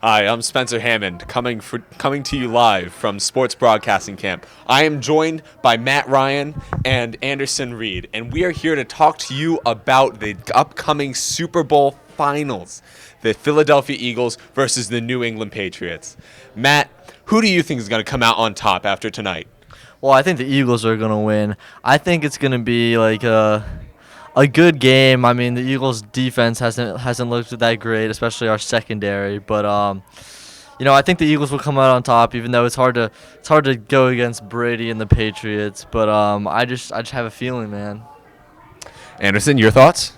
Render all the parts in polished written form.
Hi, I'm Spencer Hammond, coming to you live from Sports Broadcasting Camp. I am joined by Matt Ryan and Anderson Reed, and we are here to talk to you about the upcoming Super Bowl Finals, the Philadelphia Eagles versus the New England Patriots. Matt, who do you think is going to come out on top after tonight? Well, I think the Eagles are going to win. I think it's going to be like a good game. I mean, the Eagles' defense hasn't looked that great, especially our secondary. But I think the Eagles will come out on top, even though it's hard to go against Brady and the Patriots. But I just have a feeling, man. Anderson, your thoughts?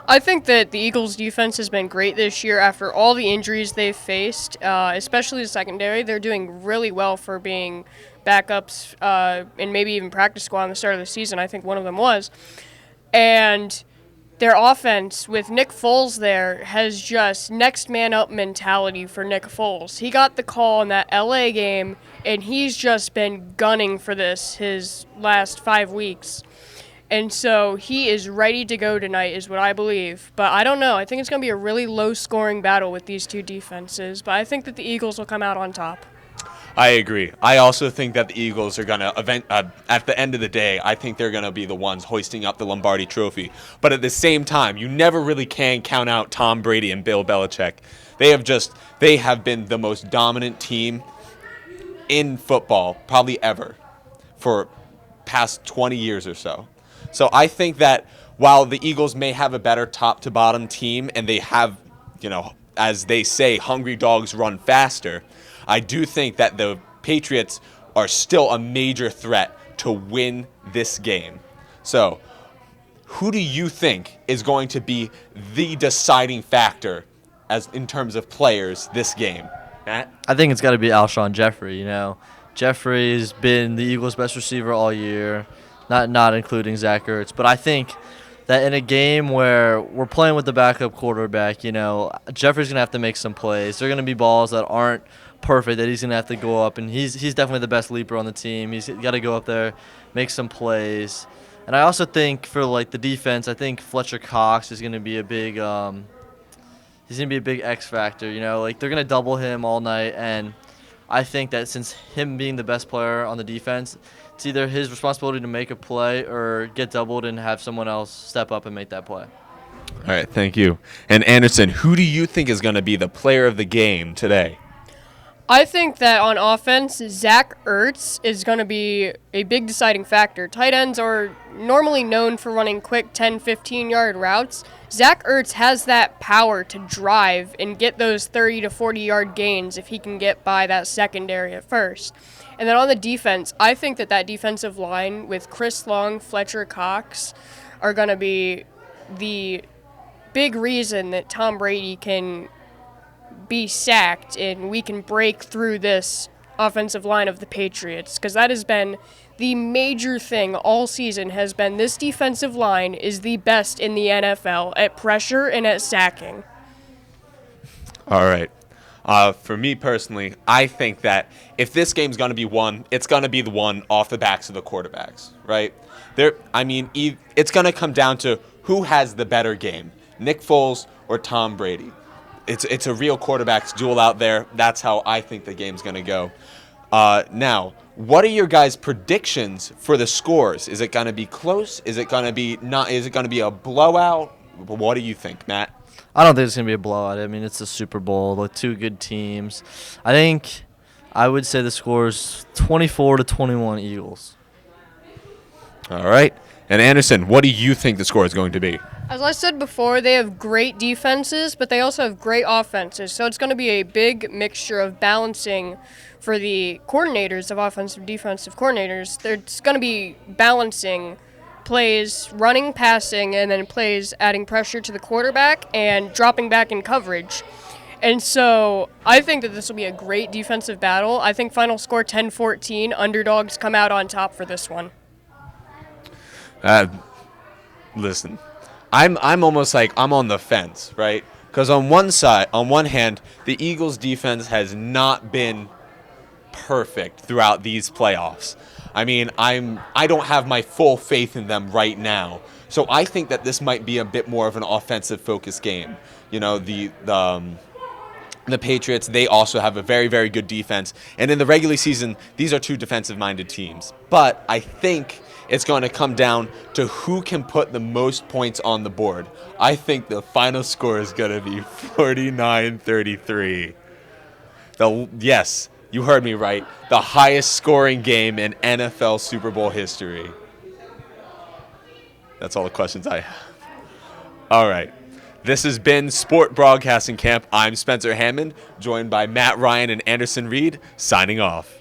I think that the Eagles' defense has been great this year after all the injuries they've faced, especially the secondary. They're doing really well for being backups and maybe even practice squad on the start of the season. I think one of them was. And their offense with Nick Foles there has just next man up mentality for Nick Foles. He got the call in that LA game, and he's just been gunning for this his last 5 weeks. And so he is ready to go tonight is what I believe. But I don't know. I think it's going to be a really low-scoring battle with these two defenses. But I think that the Eagles will come out on top. I agree. I also think that the Eagles are going to at the end of the day, I think they're going to be the ones hoisting up the Lombardi Trophy. But at the same time, you never really can count out Tom Brady and Bill Belichick. They have been the most dominant team in football probably ever for past 20 years or so. So I think that while the Eagles may have a better top to bottom team and they have, as they say, hungry dogs run faster, I do think that the Patriots are still a major threat to win this game. So, who do you think is going to be the deciding factor as in terms of players this game? Matt? I think it's got to be Alshon Jeffrey. Jeffrey has been the Eagles' best receiver all year, not including Zach Ertz. But I think that in a game where we're playing with the backup quarterback, Jeffrey's going to have to make some plays. There are going to be balls that aren't perfect that he's going to have to go up, and he's definitely the best leaper on the team. He's got to go up there, make some plays. And I also think for the defense, I think Fletcher Cox is going to be a big X factor. They're going to double him all night, and I think that since him being the best player on the defense, it's either his responsibility to make a play or get doubled and have someone else step up and make that play. All right, thank you. And Anderson, who do you think is going to be the player of the game today? I think that on offense, Zach Ertz is going to be a big deciding factor. Tight ends are normally known for running quick 10, 15-yard routes. Zach Ertz has that power to drive and get those 30 to 40-yard gains if he can get by that secondary at first. And then on the defense, I think that defensive line with Chris Long, Fletcher Cox are going to be the big reason that Tom Brady can be sacked and we can break through this offensive line of the Patriots, because that has been the major thing all season, has been this defensive line is the best in the NFL at pressure and at sacking. All right. For me personally, I think that if this game's going to be won, it's going to be the one off the backs of the quarterbacks, right? It's going to come down to who has the better game, Nick Foles or Tom Brady. It's a real quarterback's duel out there. That's how I think the game's going to go. Now, what are your guys' predictions for the scores? Is it going to be close? Is it going to be not? Is it going to be a blowout? What do you think, Matt? I don't think it's going to be a blowout. I mean, it's the Super Bowl. They're two good teams. I would say the score is 24-21 Eagles. All right. And Anderson, what do you think the score is going to be? As I said before, they have great defenses, but they also have great offenses. So it's going to be a big mixture of balancing for the coordinators of offensive defensive coordinators. It's going to be balancing plays, running, passing, and then plays adding pressure to the quarterback and dropping back in coverage. And so I think that this will be a great defensive battle. I think final score 10-14. Underdogs come out on top for this one. Listen, I'm almost like I'm on the fence, right? Because on one hand, the Eagles' defense has not been perfect throughout these playoffs. I mean, I don't have my full faith in them right now. So I think that this might be a bit more of an offensive focused game. The the Patriots, they also have a very, very good defense. And in the regular season, these are two defensive-minded teams. But I think it's going to come down to who can put the most points on the board. I think the final score is going to be 49-33. Yes, you heard me right. The highest scoring game in NFL Super Bowl history. That's all the questions I have. All right. This has been Sport Broadcasting Camp. I'm Spencer Hammond, joined by Matt Ryan and Anderson Reed, signing off.